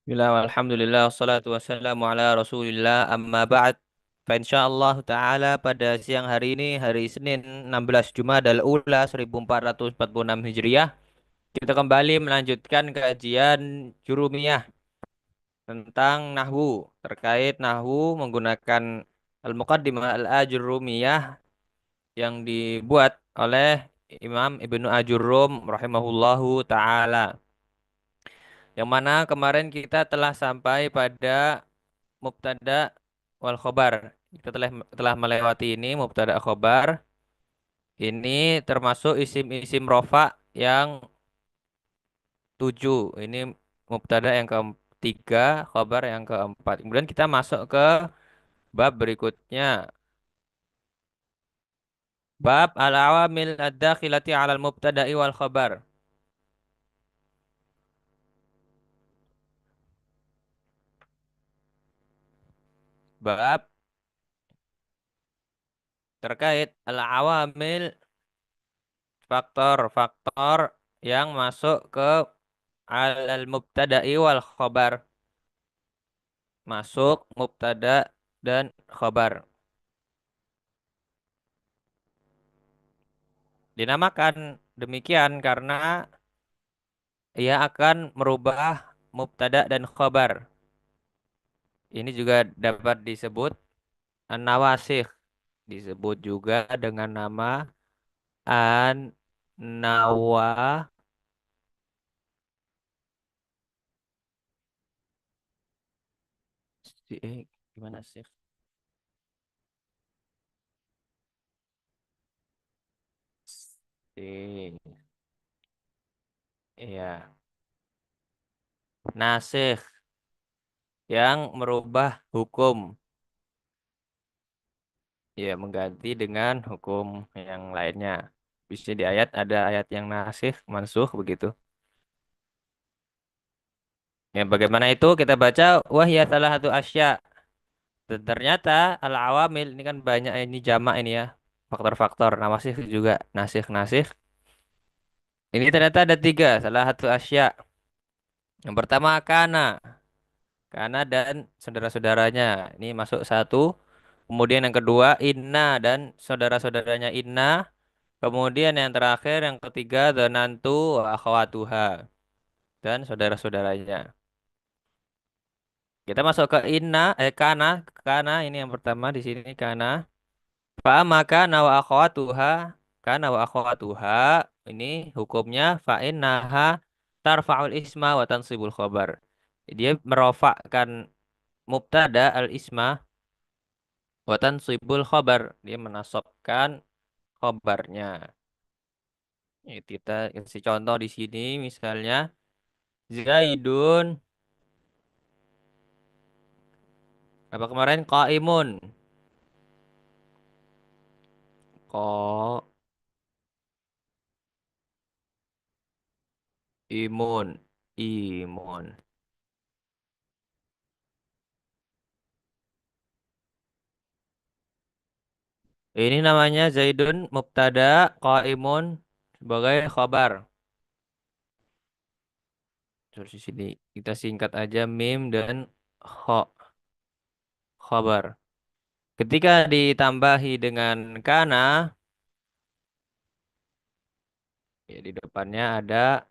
Bismillah, alhamdulillah, wassalatu wassalamu ala rasulillah, amma ba'd. Insyaallah ta'ala pada siang hari ini, hari Senin 16 Jumadal Ula 1446 Hijriah, kita kembali melanjutkan kajian Jurumiyah tentang Nahwu. Terkait Nahwu menggunakan Al-Muqaddimah Al-Ajurumiyah yang dibuat oleh Imam Ibnu Ajurum rahimahullahu ta'ala. Yang mana kemarin kita telah sampai pada mubtada wal khobar. Kita telah melewati ini mubtada khobar. Ini termasuk isim-isim rofa yang 7. Ini mubtada yang ketiga, khobar yang keempat. Kemudian kita masuk ke bab berikutnya. Bab al-awamil ad-dakhilati 'alal mubtada'i wal khobar. Bab terkait al-awamil, faktor-faktor yang masuk ke al-mubtada'i wal khobar. Masuk mubtada dan khobar. Dinamakan demikian karena ia akan merubah mubtada dan khobar. Ini juga dapat disebut an-nawasikh. Disebut juga dengan nama an-nawa. Gimana sih? Iya. Nasikh yang merubah hukum. Ya, mengganti dengan hukum yang lainnya. Bisa di ayat ada ayat yang nasikh, mansukh begitu. Ya, bagaimana itu kita baca wahya salah satu asya. Dan ternyata al-awamil ini kan banyak, ini jamak ini ya. Faktor-faktor nawasikh juga nasikh-nasikh. Ini ternyata ada tiga, salah satu asya. Yang pertama kana dan saudara-saudaranya. Ini masuk satu. Kemudian yang kedua inna dan saudara-saudaranya inna. Kemudian yang terakhir yang ketiga donantu wa akhwatuha dan saudara-saudaranya. Kita masuk ke kana ini yang pertama di sini kana. Fa maka nawa akhwatuha, kana wa akhwatuha, ini hukumnya fa innaha tarfa'ul isma wa tansibul khabar. Dia merofakkan mubtada al isma wa tansibul khabar. Dia menasabkan khabarnya. Ya, kita kasih contoh di sini misalnya Zaidun, apa kemarin qaimun. Qaimun, imun. Ini namanya Zaidun mubtada, qaimun sebagai khabar. Terus di sini kita singkat aja mim dan khabar. Ketika ditambahi dengan kana, ya di depannya ada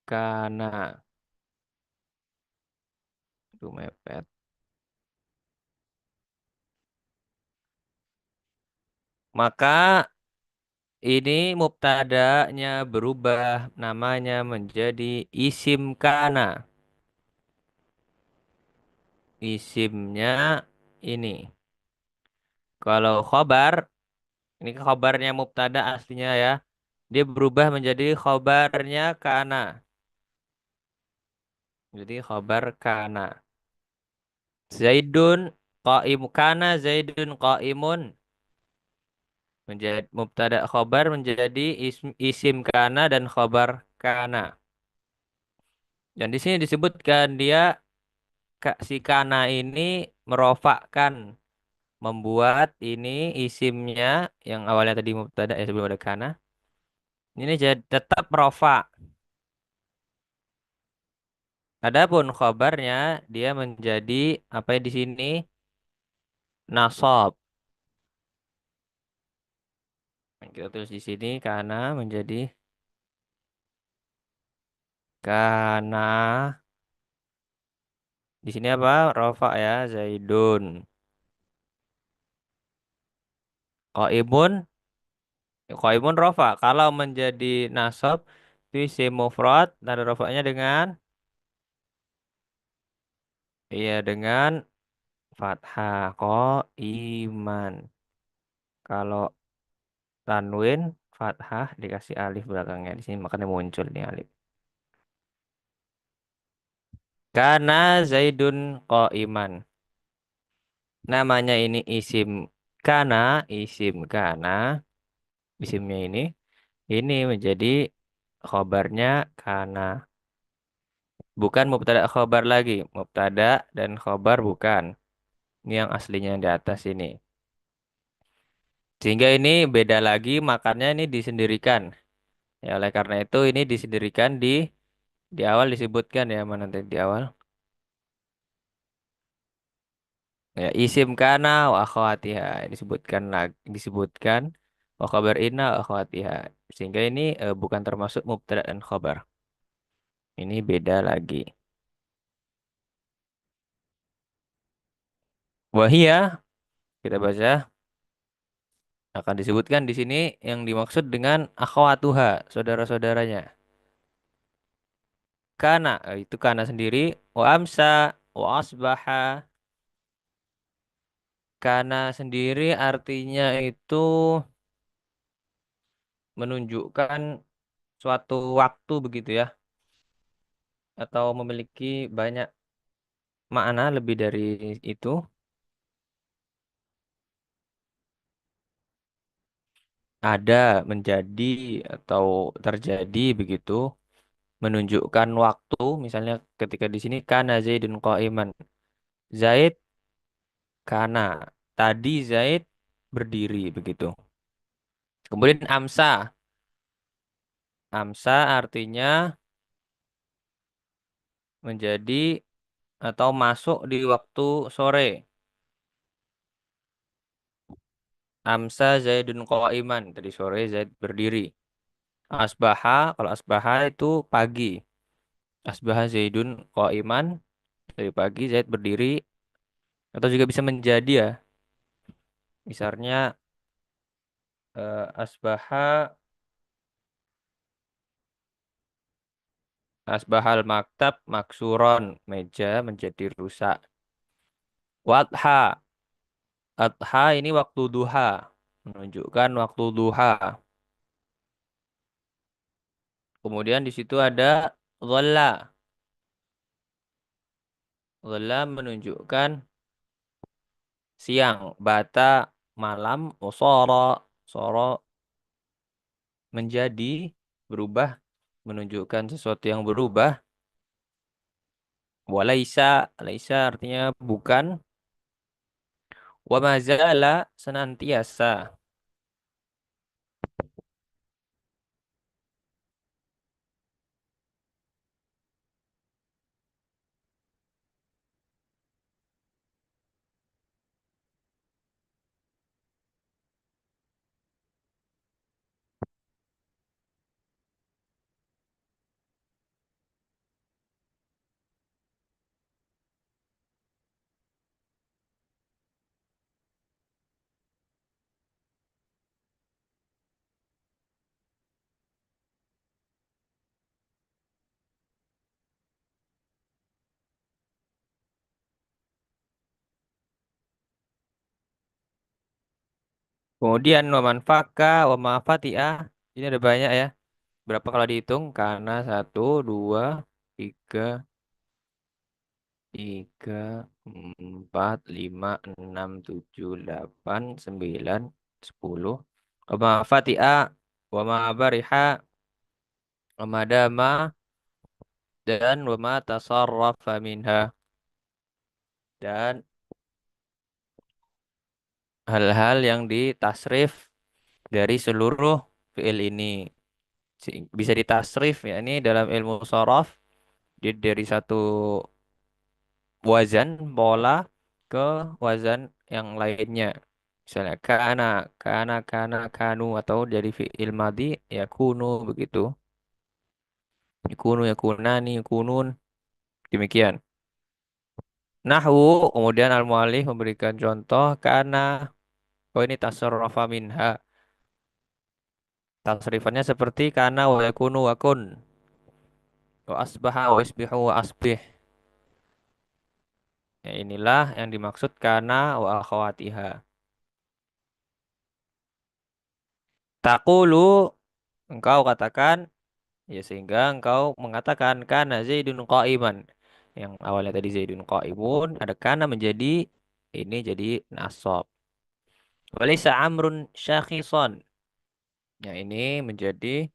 kana. Itu mepet. Maka ini mubtadanya berubah namanya menjadi isim kana. Isimnya ini. Kalau khobar, ini khobarnya mubtada aslinya ya. Dia berubah menjadi khobarnya kana. Jadi khobar kana. Zaidun kana Zaidun qaimun. Menjadi mubtada khobar menjadi isim kana dan khobar kana. Dan di sini disebutkan dia si kana ini merofakkan, membuat ini isimnya yang awalnya tadi mubtada ya sebelum ada kana. Ini jadi tetap rofa. Adapun khobarnya dia menjadi apa di sini? Nasab. Kita tulis di sini karena menjadi karena di sini apa? Rofa ya, Zaidun. Qaimun, qaimun rofa. Kalau menjadi nasab itu isim mufrad, tanda rofanya dengan iya dengan fathah qaiman. Kalau tanwin fathah dikasih alif belakangnya di sini makanya muncul nih alif. Karena Zaidun qaiman. Namanya ini isim kana, isim kana, isimnya ini menjadi khobarnya kana. Bukan mubtada khobar lagi. Mubtada dan khobar bukan. Ini yang aslinya di atas ini. Sehingga ini beda lagi, makanya ini disendirikan. Ya, oleh karena itu ini disendirikan di awal disebutkan ya, mana nanti di awal. Ya, isim kana wa akhwatiha disebutkan disebutkan wa khabar inna wa akhwatiha. Sehingga ini bukan termasuk mubtada dan khobar. Ini beda lagi. Wahia kita baca akan disebutkan di sini yang dimaksud dengan akhwatuha, saudara-saudaranya. Kana, itu kana sendiri. Wa amsa, wa asbaha. Kana sendiri artinya itu menunjukkan suatu waktu begitu ya. Atau memiliki banyak makna lebih dari itu. Ada, menjadi, atau terjadi begitu. Menunjukkan waktu. Misalnya ketika di sini kana Zaidun qa'iman. Zaid kana. Tadi Zaid berdiri begitu. Kemudian amsa. Amsa artinya menjadi atau masuk di waktu sore. Amsa Zaidun qa'iman. Tadi sore Zaid berdiri. Asbaha, kalau asbaha itu pagi. Asbaha Zaidun qa'iman. Dari pagi Zaid berdiri. Atau juga bisa menjadi ya. Misalnya asbaha, asbahal maktab maksuron. Meja menjadi rusak. Wadha. Adha ini waktu duha. Menunjukkan waktu duha. Kemudian di situ ada dhalla. Dhalla menunjukkan siang. Bata malam. Usara. Soro menjadi berubah. Menunjukkan sesuatu yang berubah. Walaisa. Laisa artinya bukan. Wa mazala senantiasa. Kemudian wa manfaka wa mafati'ah. Ini ada banyak ya. Berapa kalau dihitung? Karena satu, dua, tiga, tiga, empat, lima, enam, tujuh, delapan, sembilan, sepuluh. Wa mafati'ah, wa ma'abariha, wa madama, dan wa ma tasarrafa minha. Dan hal-hal yang ditasrif dari seluruh fiil ini. Bisa ditasrif ya ini dalam ilmu sorof Jadi dari satu wazan pola ke wazan yang lainnya. Misalnya kanu atau dari fi'il madhi ya kunu begitu. Yakunu yakunani yakunun demikian. Nahwu kemudian al-muallif memberikan contoh karena oh ini tasarrafa minha. Tasrifannya seperti kana wa yakunu wa kun wa asbaha wa isbihu wa asbih. Ya, inilah yang dimaksud kana wa akhawatiha. Taqulu engkau katakan ya sehingga engkau mengatakan kana Zaidun qa'iman. Yang awalnya tadi Zaidun qa'imun ada kana menjadi ini jadi nasab. Walaysa Amrun syakhisan. Ya ini menjadi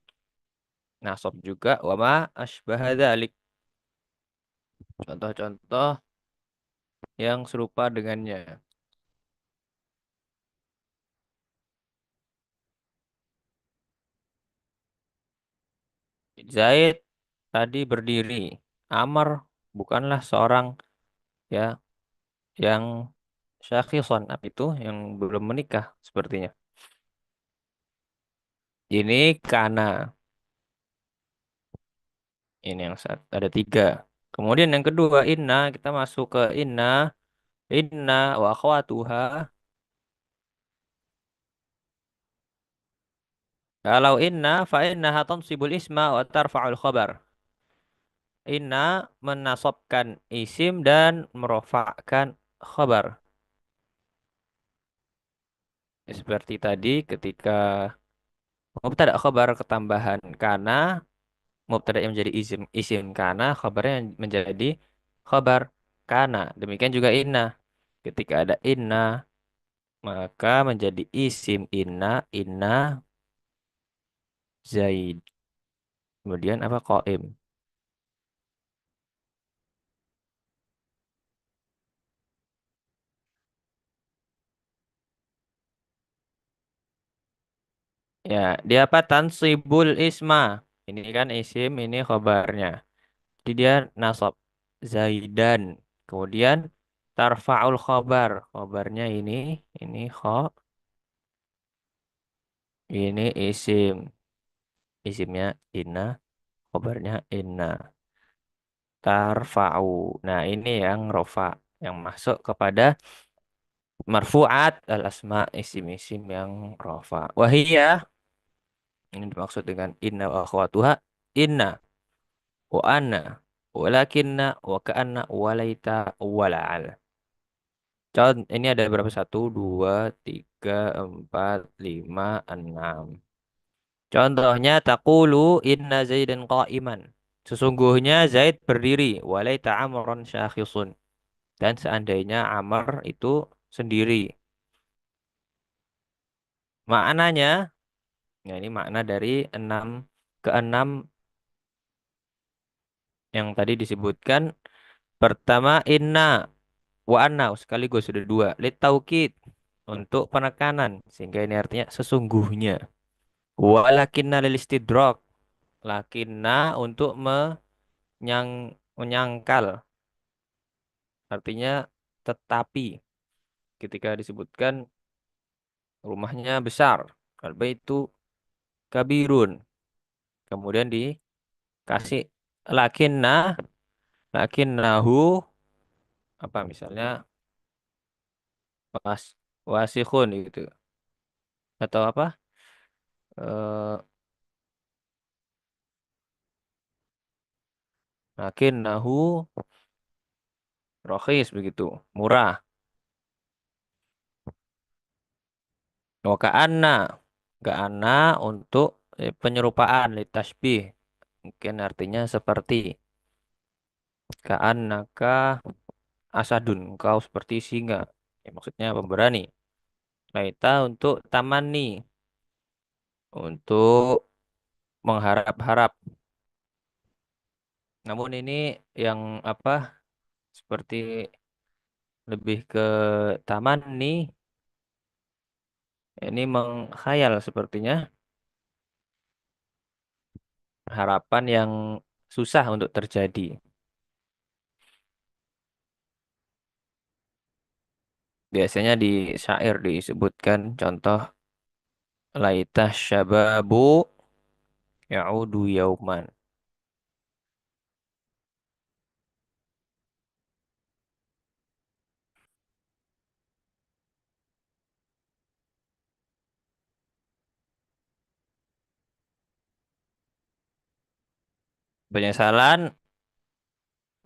nasab juga wama asbaha dzalik. Contoh-contoh yang serupa dengannya. Zaid tadi berdiri. Amr bukanlah seorang ya yang syakhisan apa itu yang belum menikah sepertinya. Ini kana. Ini yang ada tiga. Kemudian yang kedua inna kita masuk ke inna wa akhwatuha. Kalau inna fa innaha tansibul isma wa tarfa'ul khabar. Inna menasabkan isim dan merofakkan khabar. Seperti tadi ketika mubtada khabar ketambahan karena mubtada yang menjadi isim karena khabarnya yang menjadi khabar karena. Demikian juga inna. Ketika ada inna maka menjadi isim inna Zaid. Kemudian apa qaim. Ya, dia apa? Tansibul isma. Ini kan isim, ini khabarnya. Jadi dia nasab Zaidan. Kemudian tarfa'ul khabar. Khabarnya ini ini isim. Isimnya inna, khabarnya inna. Tarfa'u. Nah, ini yang rofa yang masuk kepada marfu'at al asma isim-isim yang rofa. Wahiyah ini dimaksud dengan inna wa akhwatuha. Inna wa anna walakinna wa ka'anna walaita wala'al. Ini ada berapa? Satu, dua, tiga, empat, lima, enam. Contohnya taqulu inna Zaidan qa'iman. Sesungguhnya Zaid berdiri. Walaita amran syakhisun. Dan seandainya Amr itu sendiri. Maknanya, ya ini makna dari keenam yang tadi disebutkan. Pertama inna wa anna sekaligus sudah dua. Lit taukid untuk penekanan sehingga ini artinya sesungguhnya. Walakinna lil istidrak. Lakinna untuk menyangkal artinya tetapi ketika disebutkan rumahnya besar. Kalba itu kabirun. Kemudian dikasih lakinna lakinnahu apa misalnya was wasikhun gitu atau apa eh lakinnahu rohis begitu murah. Ka'anna ka'anna untuk penyerupaan litasbih mungkin artinya seperti ka'annaka asadun kau seperti singa ya, maksudnya pemberani. Laita untuk tamani untuk mengharap-harap. Namun ini yang apa seperti lebih ke taman nih ini mengkhayal sepertinya harapan yang susah untuk terjadi. Biasanya di syair disebutkan contoh laitah syababu ya'udu yauman. Penyesalan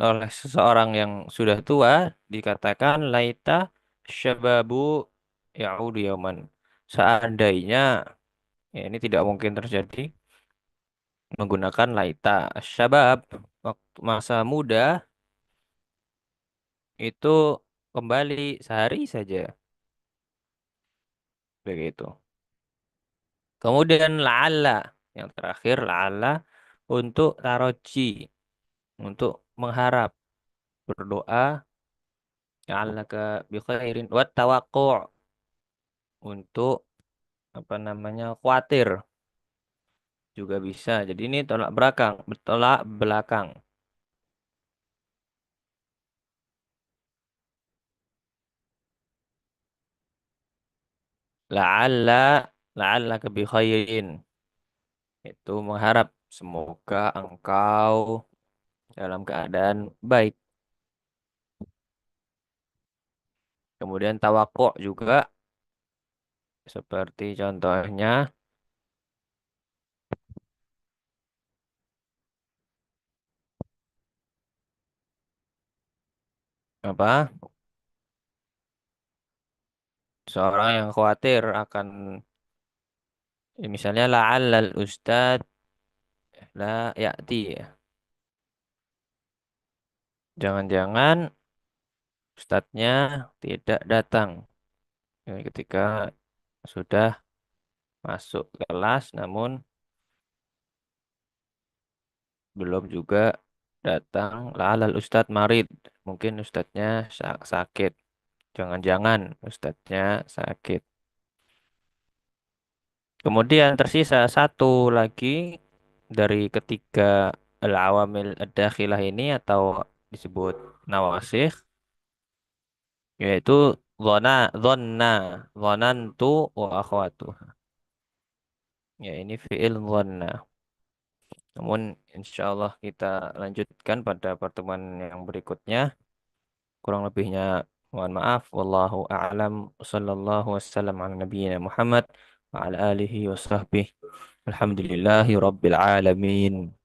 oleh seseorang yang sudah tua dikatakan laita syababu ya'udu yauman. Seandainya ya ini tidak mungkin terjadi menggunakan laita syabab waktu masa muda itu kembali sehari saja begitu. Kemudian la'alla yang terakhir la'alla untuk taroji untuk mengharap berdoa la'allaka bi khairin wa tawaqqa' untuk apa namanya khawatir juga bisa. Jadi ini tolak belakang, bertolak belakang. La'alla la'allaka bi khairin itu mengharap semoga engkau dalam keadaan baik. Kemudian tawakuk juga seperti contohnya apa? Seorang yang khawatir akan misalnya la'allal ustad la ya'ti ya. Jangan-jangan ustadznya tidak datang. Ketika sudah masuk kelas namun belum juga datang la'allal ustad marid. Mungkin ustadznya sakit. Jangan-jangan ustadznya sakit. Kemudian tersisa satu lagi dari ketiga al-awamil ad-dakhilah ini atau disebut nawasikh yaitu dhona, dhonna, dhonantu wa akhwatu. Ya ini fi'il dhonna. Namun insya Allah kita lanjutkan pada pertemuan yang berikutnya. Kurang lebihnya mohon maaf. Wallahu a'lam. Sallallahu wasallam ala nabiyyina Muhammad wa ala alihi wa sahbihi. Alhamdulillahi rabbil alamin.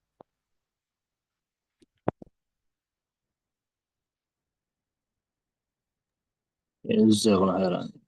جزاك الله خيرا.